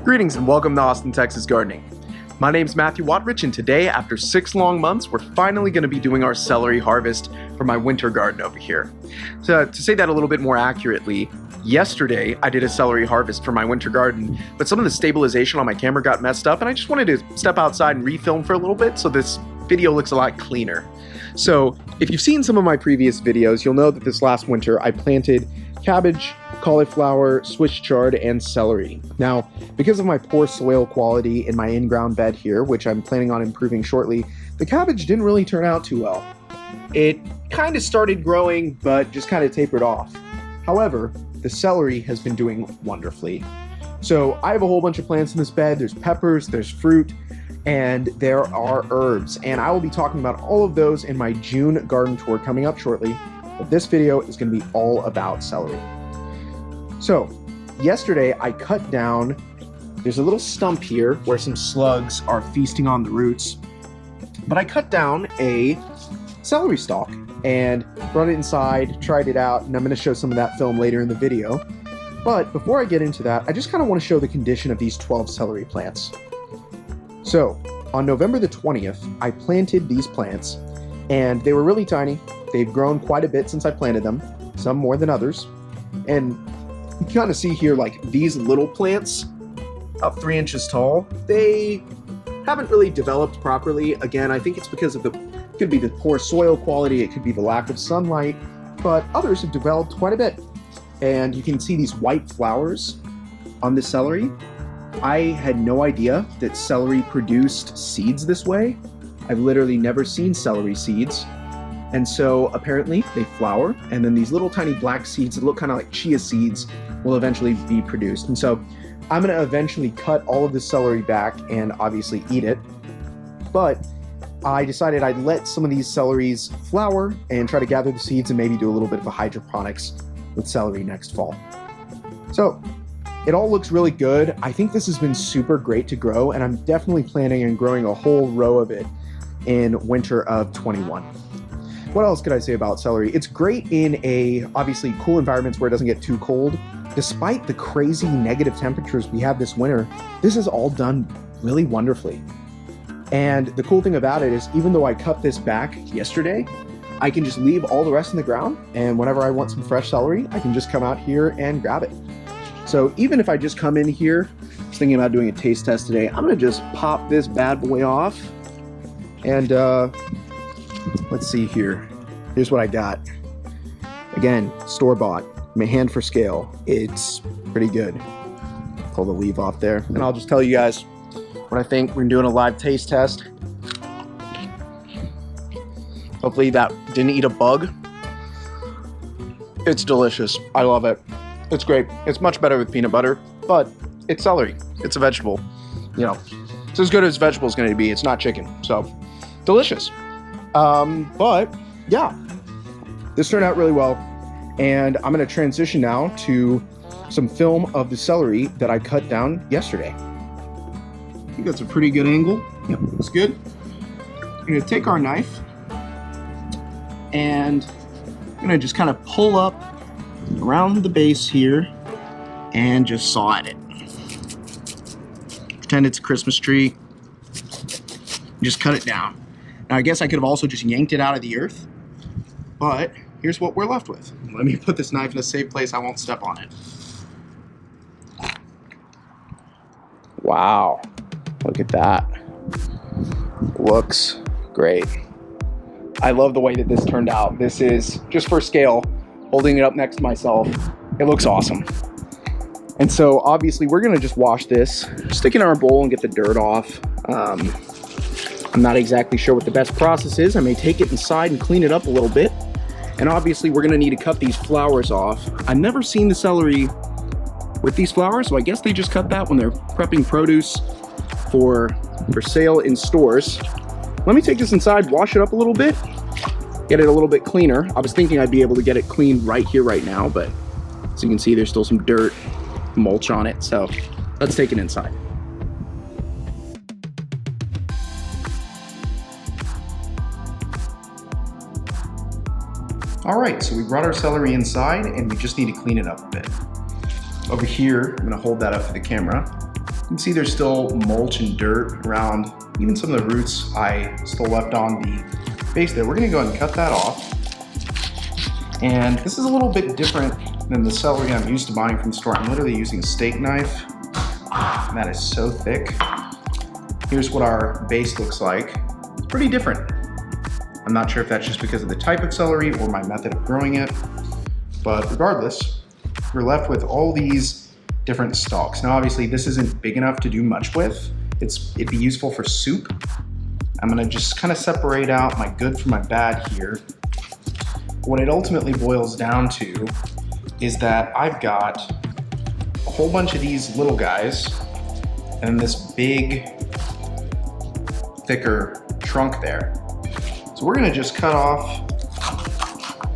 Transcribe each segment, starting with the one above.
Greetings and welcome to Austin, Texas Gardening. My name's Matthew Wattrich, and today, after 6 long months, we're finally going to be doing our celery harvest for my winter garden over here. So to say that a little bit more accurately, yesterday I did a celery harvest for my winter garden, but some of the stabilization on my camera got messed up, and I just wanted to step outside and refilm for a little bit so this video looks a lot cleaner. So if you've seen some of my previous videos, you'll know that this last winter I planted cabbage, cauliflower, Swiss chard, and celery. Now, because of my poor soil quality in my in-ground bed here, which I'm planning on improving shortly, the cabbage didn't really turn out too well. It kind of started growing, but just kind of tapered off. However, the celery has been doing wonderfully. So I have a whole bunch of plants in this bed. There's peppers, there's fruit, and there are herbs. And I will be talking about all of those in my June garden tour coming up shortly. But this video is going to be all about celery. So, yesterday I cut down, there's a little stump here where some slugs are feasting on the roots, but I cut down a celery stalk and brought it inside, tried it out, and I'm going to show some of that film later in the video. But before I get into that, I just kind of want to show the condition of these 12 celery plants. So, on November the 20th, I planted these plants, and they were really tiny. They've grown quite a bit since I planted them, some more than others, and you can kind of see here, like, these little plants, about 3 inches tall, they haven't really developed properly. Again, I think it's because of could be the poor soil quality, it could be the lack of sunlight, but others have developed quite a bit. And you can see these white flowers on the celery. I had no idea that celery produced seeds this way. I've literally never seen celery seeds. And so apparently they flower, and then these little tiny black seeds that look kind of like chia seeds will eventually be produced. And so I'm going to eventually cut all of the celery back and obviously eat it. But I decided I'd let some of these celeries flower and try to gather the seeds and maybe do a little bit of a hydroponics with celery next fall. So it all looks really good. I think this has been super great to grow, and I'm definitely planning on growing a whole row of it in winter of 21. What else could I say about celery? It's great in obviously cool environments where it doesn't get too cold. Despite the crazy negative temperatures we have this winter, this is all done really wonderfully. And the cool thing about it is, even though I cut this back yesterday, I can just leave all the rest in the ground, and whenever I want some fresh celery, I can just come out here and grab it. So even if I just come in here, I was thinking about doing a taste test today, I'm gonna just pop this bad boy off, and let's see here. Here's what I got. Again, store-bought, my hand for scale. It's pretty good. Pull the leaf off there, and I'll just tell you guys what I think. We're doing a live taste test. Hopefully that didn't eat a bug. It's delicious. I love it. It's great. It's much better with peanut butter, but it's celery. It's a vegetable. You know, it's as good as vegetable is going to be. It's not chicken, so delicious. But yeah, this turned out really well, and I'm going to transition now to some film of the celery that I cut down yesterday. I think that's a pretty good angle. Yep, looks good. We're going to take our knife, and I'm going to just kind of pull up around the base here and just saw at it. Pretend it's a Christmas tree. Just cut it down. Now, I guess I could have also just yanked it out of the earth, but here's what we're left with. Let me put this knife in a safe place. I won't step on it. Wow, look at that. Looks great. I love the way that this turned out. This is, just for scale, holding it up next to myself, it looks awesome. And so obviously we're gonna just wash this, stick it in our bowl and get the dirt off. I'm not exactly sure what the best process is. I may take it inside and clean it up a little bit. And obviously we're gonna need to cut these flowers off. I've never seen the celery with these flowers, so I guess they just cut that when they're prepping produce for sale in stores. Let me take this inside, wash it up a little bit, get it a little bit cleaner. I was thinking I'd be able to get it clean right here, right now, but as you can see, there's still some dirt, mulch on it. So let's take it inside. All right, so we brought our celery inside and we just need to clean it up a bit. Over here, I'm gonna hold that up for the camera. You can see there's still mulch and dirt around even some of the roots I still left on the base there. We're gonna go ahead and cut that off. And this is a little bit different than the celery I'm used to buying from the store. I'm literally using a steak knife. And that is so thick. Here's what our base looks like. It's pretty different. I'm not sure if that's just because of the type of celery or my method of growing it, but regardless, we're left with all these different stalks. Now, obviously, this isn't big enough to do much with. It'd be useful for soup. I'm gonna just kind of separate out my good from my bad here. What it ultimately boils down to is that I've got a whole bunch of these little guys and this big, thicker trunk there. So we're gonna just cut off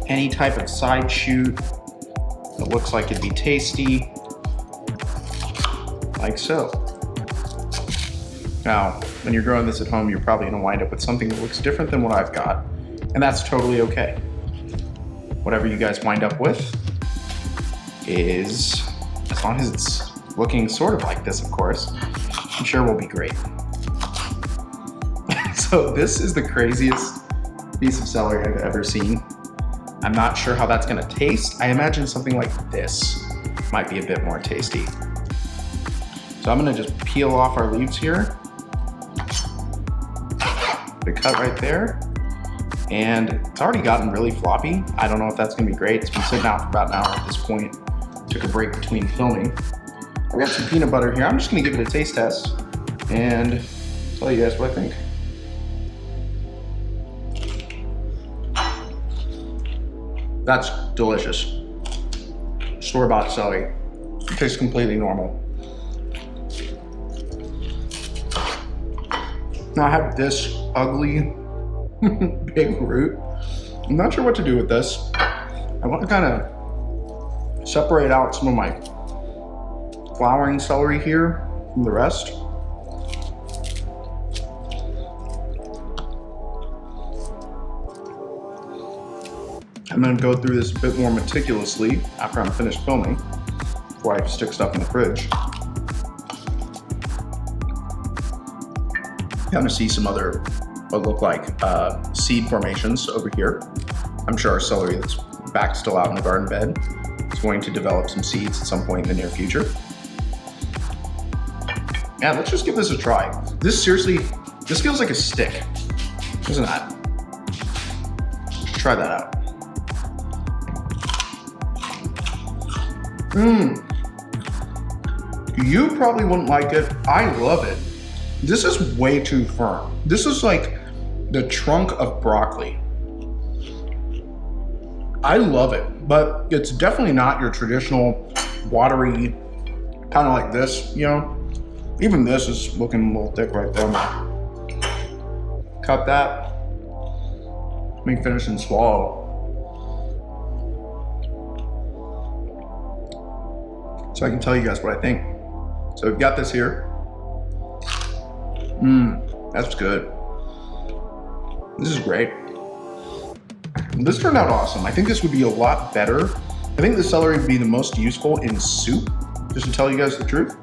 any type of side shoot that looks like it'd be tasty, like so. Now, when you're growing this at home, you're probably gonna wind up with something that looks different than what I've got, and that's totally okay. Whatever you guys wind up with is, as long as it's looking sort of like this, of course, I'm sure will be great. So this is the craziest piece of celery I've ever seen. I'm not sure how that's gonna taste. I imagine something like this might be a bit more tasty. So I'm gonna just peel off our leaves here. The cut right there. And it's already gotten really floppy. I don't know if that's gonna be great. It's been sitting out for about an hour at this point. Took a break between filming. I've got some peanut butter here. I'm just gonna give it a taste test and tell you guys what I think. That's delicious. Store-bought celery. It tastes completely normal. Now I have this ugly big root. I'm not sure what to do with this. I want to kind of separate out some of my flowering celery here from the rest. I'm going to go through this a bit more meticulously after I'm finished filming, before I stick stuff in the fridge. You're going to see some other what look like seed formations over here. I'm sure our celery that's back still out in the garden bed is going to develop some seeds at some point in the near future. Yeah, let's just give this a try. This seriously, this feels like a stick, doesn't that? Let's try that out. You probably wouldn't like it. I love it. This is way too firm. This is like the trunk of broccoli. I love it, but it's definitely not your traditional watery, kind of like this, you know? Even this is looking a little thick right there. Cut that. Let me finish and swallow. So I can tell you guys what I think. So we've got this here. That's good. This is great. This turned out awesome. I think this would be a lot better. I think the celery would be the most useful in soup, just to tell you guys the truth.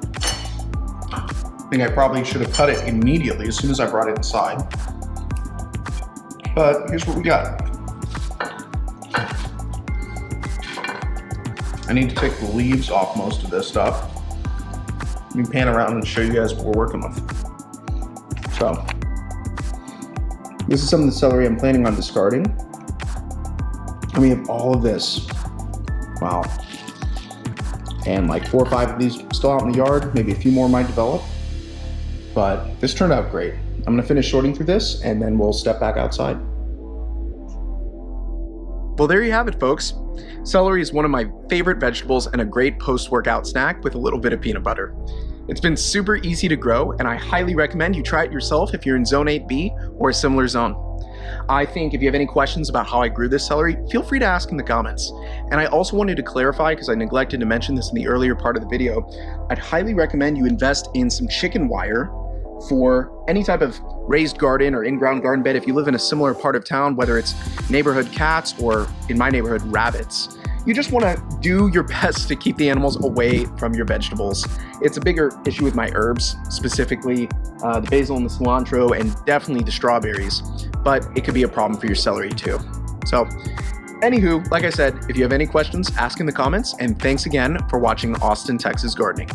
I think I probably should have cut it immediately as soon as I brought it inside. But here's what we got. I need to take the leaves off most of this stuff. Let me pan around and show you guys what we're working with. So, this is some of the celery I'm planning on discarding. And we have all of this. Wow. And like 4 or 5 of these still out in the yard. Maybe a few more might develop. But this turned out great. I'm gonna finish sorting through this and then we'll step back outside. Well, there you have it, folks. Celery is one of my favorite vegetables and a great post-workout snack with a little bit of peanut butter. It's been super easy to grow, and I highly recommend you try it yourself if you're in Zone 8B or a similar zone. I think if you have any questions about how I grew this celery, feel free to ask in the comments. And I also wanted to clarify, because I neglected to mention this in the earlier part of the video, I'd highly recommend you invest in some chicken wire for any type of raised garden or in-ground garden bed if you live in a similar part of town, whether it's neighborhood cats or, in my neighborhood, rabbits. you just want to do your best to keep the animals away from your vegetables. It's a bigger issue with my herbs, specifically the basil and the cilantro, and definitely the strawberries, but it could be a problem for your celery too. So, anywho, like I said, if you have any questions, ask in the comments, and thanks again for watching Austin, Texas Gardening.